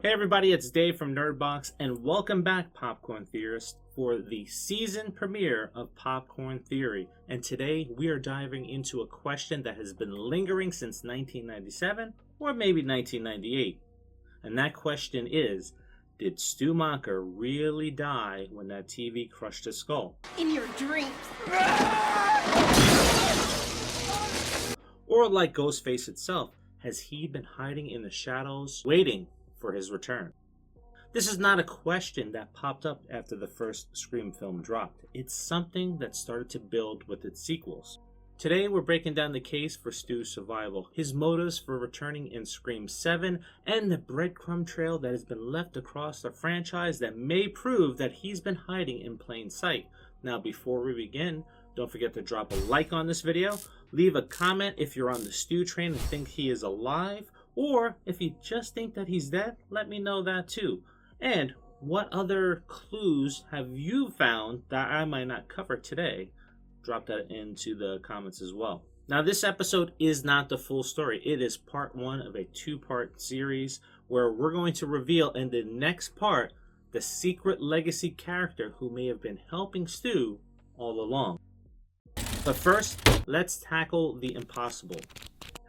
Hey everybody, it's Dave from Nerdbox, and welcome back, Popcorn Theorists, for the season premiere of Popcorn Theory. And today we are diving into a question that has been lingering since 1997, or maybe 1998. And that question is, did Stu Macher really die when that TV crushed his skull? In your dreams. Or like Ghostface itself, has he been hiding in the shadows, waiting for his return? This is not a question that popped up after the first Scream film dropped. It's something that started to build with its sequels. Today we're breaking down the case for Stu's survival, his motives for returning in Scream 7, and the breadcrumb trail that has been left across the franchise that may prove that he's been hiding in plain sight. Now before we begin, don't forget to drop a like on this video, leave a comment if you're on the Stu train and think he is alive, or if you just think that he's dead, let me know that too. And what other clues have you found that I might not cover today? Drop that into the comments as well. Now this episode is not the full story. It is part one of a two-part series where we're going to reveal in the next part the secret legacy character who may have been helping Stu all along. But first, let's tackle the impossible.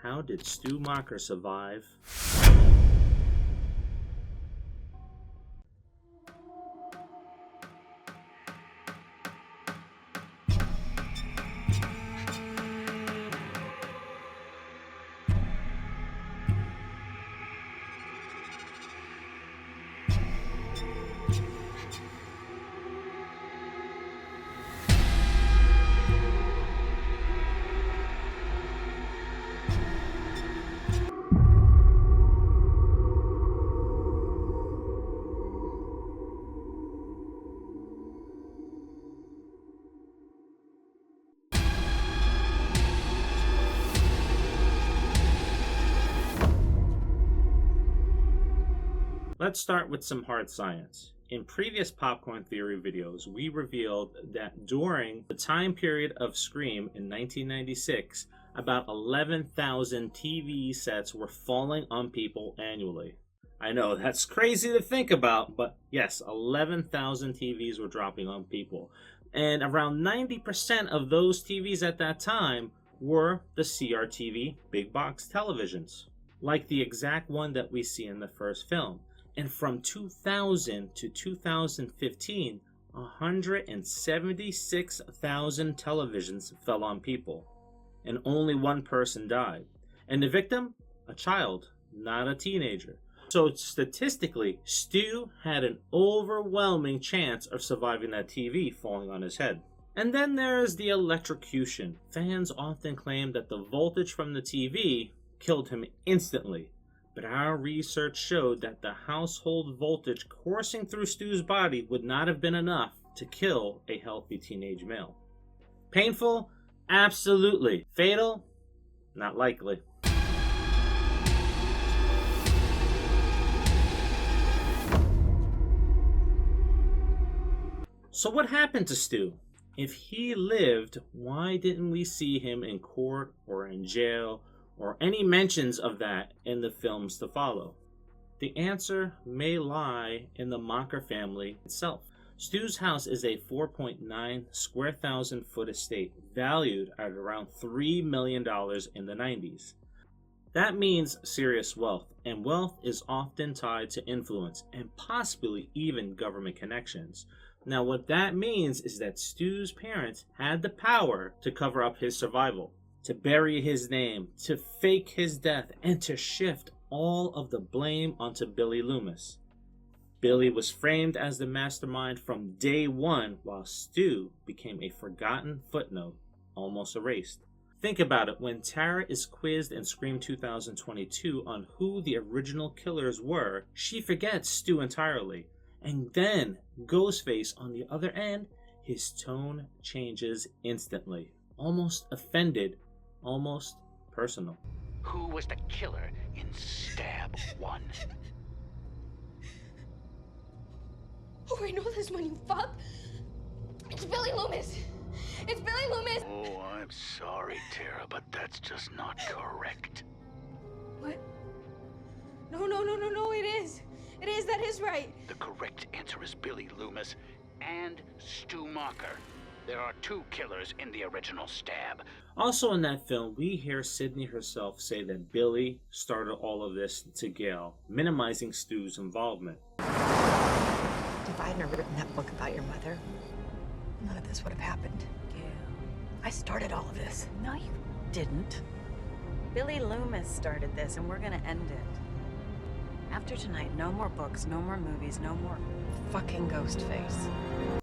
How did Stu Macher survive? Let's start with some hard science. In previous Popcorn Theory videos, we revealed that during the time period of Scream in 1996, about 11,000 TV sets were falling on people annually. I know, that's crazy to think about, but yes, 11,000 TVs were dropping on people. And around 90% of those TVs at that time were the CRTV big box televisions, like the exact one that we see in the first film. And from 2000 to 2015, 176,000 televisions fell on people, and only one person died. And the victim? A child, not a teenager. So statistically, Stu had an overwhelming chance of surviving that TV falling on his head. And then there's the electrocution. Fans often claim that the voltage from the TV killed him instantly. But our research showed that the household voltage coursing through Stu's body would not have been enough to kill a healthy teenage male. Painful? Absolutely. Fatal? Not likely. So what happened to Stu? If he lived, why didn't we see him in court or in jail or any mentions of that in the films to follow? The answer may lie in the Macher family itself. Stu's house is a 4.9 square thousand foot estate valued at around $3 million in the 90s. That means serious wealth, and wealth is often tied to influence and possibly even government connections. Now what that means is that Stu's parents had the power to cover up his survival, to bury his name, to fake his death, and to shift all of the blame onto Billy Loomis. Billy was framed as the mastermind from day one, while Stu became a forgotten footnote, almost erased. Think about it, when Tara is quizzed in Scream 2022 on who the original killers were, she forgets Stu entirely. And then, Ghostface on the other end, his tone changes instantly. Almost offended, almost personal. Who was the killer in Stab 1? Oh, I know this one, you fuck. It's Billy Loomis. It's Billy Loomis. Oh, I'm sorry, Tara, but that's just not correct. What? No, it is. That is right. The correct answer is Billy Loomis and Stu Macher. There are two killers in the original stab. Also in that film, we hear Sidney herself say that Billy started all of this to Gail, minimizing Stu's involvement. If I hadn't written that book about your mother, none of this would have happened. Gail. I started all of this. No, you didn't. Billy Loomis started this, and we're gonna end it. After tonight, no more books, no more movies, no more fucking Ghostface.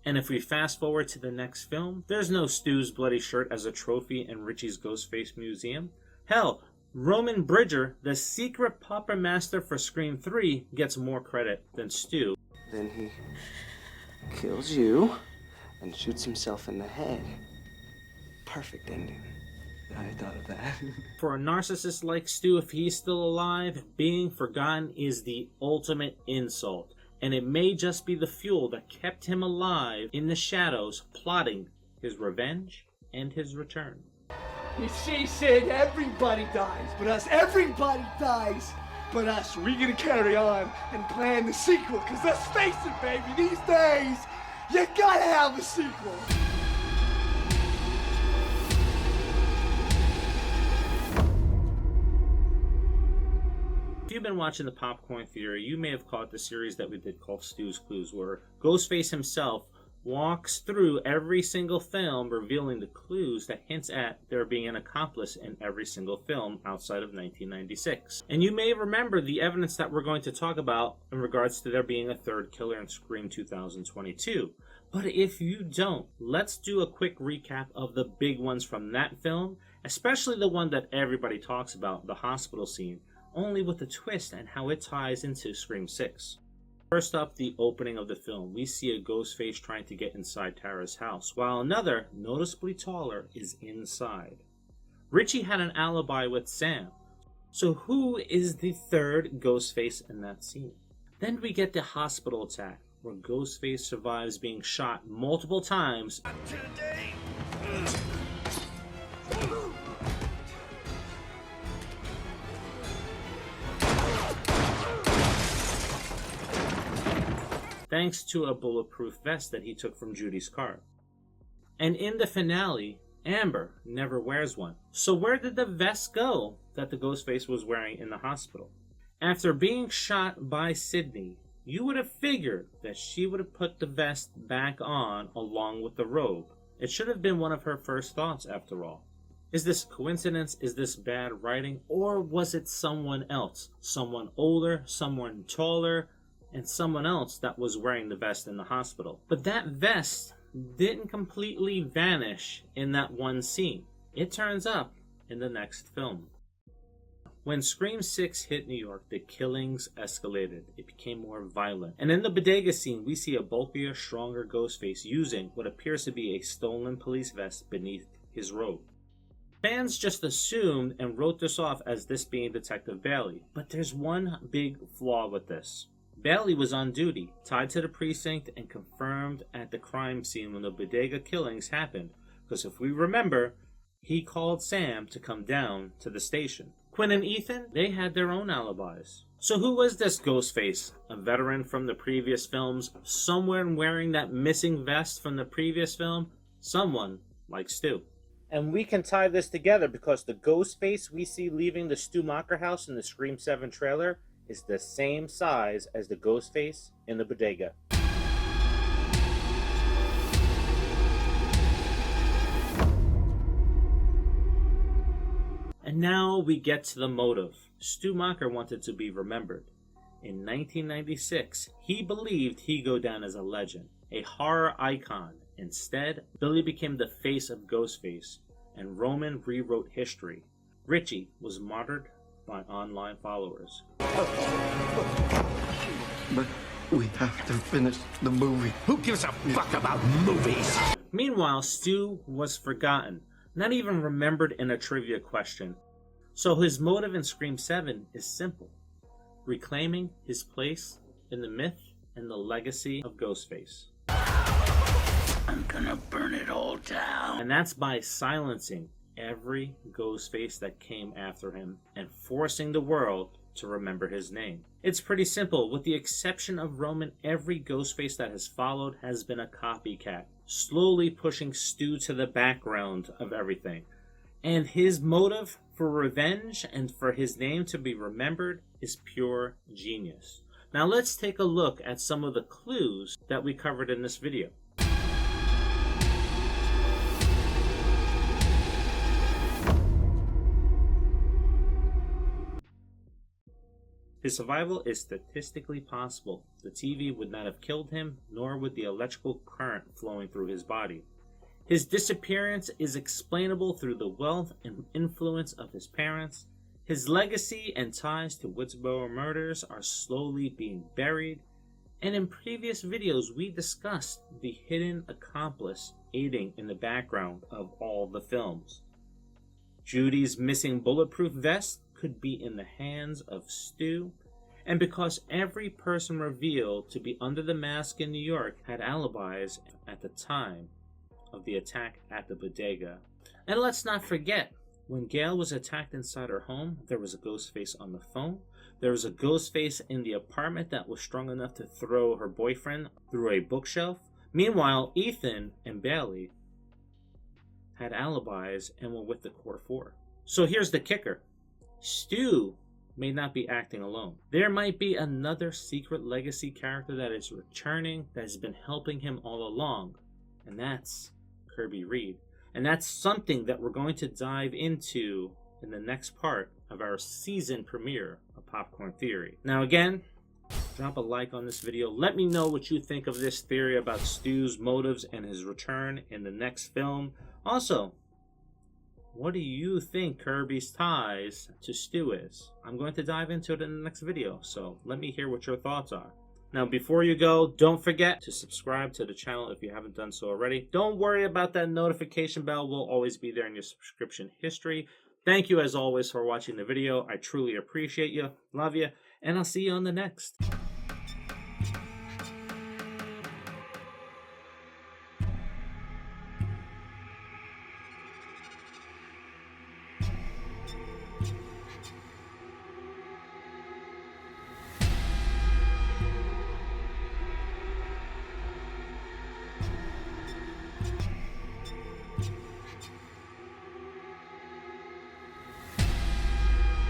And if we fast forward to the next film, there's no Stu's bloody shirt as a trophy in Richie's Ghostface museum. Hell, Roman Bridger, the secret puppet master for Scream 3, gets more credit than Stu. Then he kills you and shoots himself in the head. Perfect ending. I thought of that. For a narcissist like Stu, if he's still alive, being forgotten is the ultimate insult. And it may just be the fuel that kept him alive in the shadows, plotting his revenge and his return. You see, Sid, everybody dies but us. Everybody dies but us. We're gonna carry on and plan the sequel, because let's face it, baby, these days, you gotta have a sequel. If you've been watching the Popcorn Theory, you may have caught the series that we did called Stu's Clues, where Ghostface himself walks through every single film, revealing the clues that hints at there being an accomplice in every single film outside of 1996. And you may remember the evidence that we're going to talk about in regards to there being a third killer in Scream 2022. But if you don't, let's do a quick recap of the big ones from that film, especially the one that everybody talks about, the hospital scene, only with a twist and how it ties into Scream 6. First up, the opening of the film, we see a Ghostface trying to get inside Tara's house, while another, noticeably taller, is inside. Richie had an alibi with Sam, so who is the third Ghostface in that scene? Then we get the hospital attack, where Ghostface survives being shot multiple times. Thanks to a bulletproof vest that he took from Judy's car. And in the finale, Amber never wears one. So where did the vest go that the Ghostface was wearing in the hospital? After being shot by Sidney, you would have figured that she would have put the vest back on along with the robe. It should have been one of her first thoughts after all. Is this coincidence? Is this bad writing? Or was it someone else? Someone older, someone taller, and someone else that was wearing the vest in the hospital. But that vest didn't completely vanish in that one scene. It turns up in the next film. When Scream 6 hit New York, the killings escalated. It became more violent. And in the bodega scene, we see a bulkier, stronger Ghostface using what appears to be a stolen police vest beneath his robe. Fans just assumed and wrote this off as this being Detective Bailey. But there's one big flaw with this. Bailey was on duty, tied to the precinct, and confirmed at the crime scene when the bodega killings happened. Because if we remember, he called Sam to come down to the station. Quinn and Ethan, they had their own alibis. So who was this Ghostface? A veteran from the previous films? Someone wearing that missing vest from the previous film? Someone like Stu. And we can tie this together because the Ghostface we see leaving the Stu Macher house in the Scream 7 trailer is the same size as the Ghostface in the bodega. And now we get to the motive. Stu Macher wanted to be remembered. In 1996, he believed he'd go down as a legend, a horror icon. Instead, Billy became the face of Ghostface, and Roman rewrote history. Richie was martyred by online followers. But we have to finish the movie. Who gives a fuck about movies? Meanwhile, Stu was forgotten, not even remembered in a trivia question. So his motive in Scream 7 is simple: reclaiming his place in the myth and the legacy of Ghostface. I'm gonna burn it all down. And that's by silencing every Ghostface that came after him and forcing the world to remember his name. It's pretty simple. With the exception of Roman, every Ghostface that has followed has been a copycat, slowly pushing Stu to the background of everything. And his motive for revenge and for his name to be remembered is pure genius. Now let's take a look at some of the clues that we covered in this video. His survival is statistically possible. The TV would not have killed him, nor would the electrical current flowing through his body. His disappearance is explainable through the wealth and influence of his parents. His legacy and ties to Woodsboro murders are slowly being buried. And in previous videos, we discussed the hidden accomplice aiding in the background of all the films. Judy's missing bulletproof vest could be in the hands of Stu, and because every person revealed to be under the mask in New York had alibis at the time of the attack at the bodega. And let's not forget, when Gail was attacked inside her home, there was a Ghostface on the phone. There was a Ghostface in the apartment that was strong enough to throw her boyfriend through a bookshelf. Meanwhile, Ethan and Bailey had alibis and were with the core four. So here's the kicker. Stu may not be acting alone. There might be another secret legacy character that is returning, that has been helping him all along, and that's Kirby Reed. And that's something that we're going to dive into in the next part of our season premiere of Popcorn Theory. Now again, drop a like on this video. Let me know what you think of this theory about Stu's motives and his return in the next film. Also, what do you think Kirby's ties to Stu is? I'm going to dive into it in the next video, so let me hear what your thoughts are. Now, before you go, don't forget to subscribe to the channel if you haven't done so already. Don't worry about that notification bell. Will always be there in your subscription history. Thank you, as always, for watching the video. I truly appreciate you, love you, and I'll see you on the next.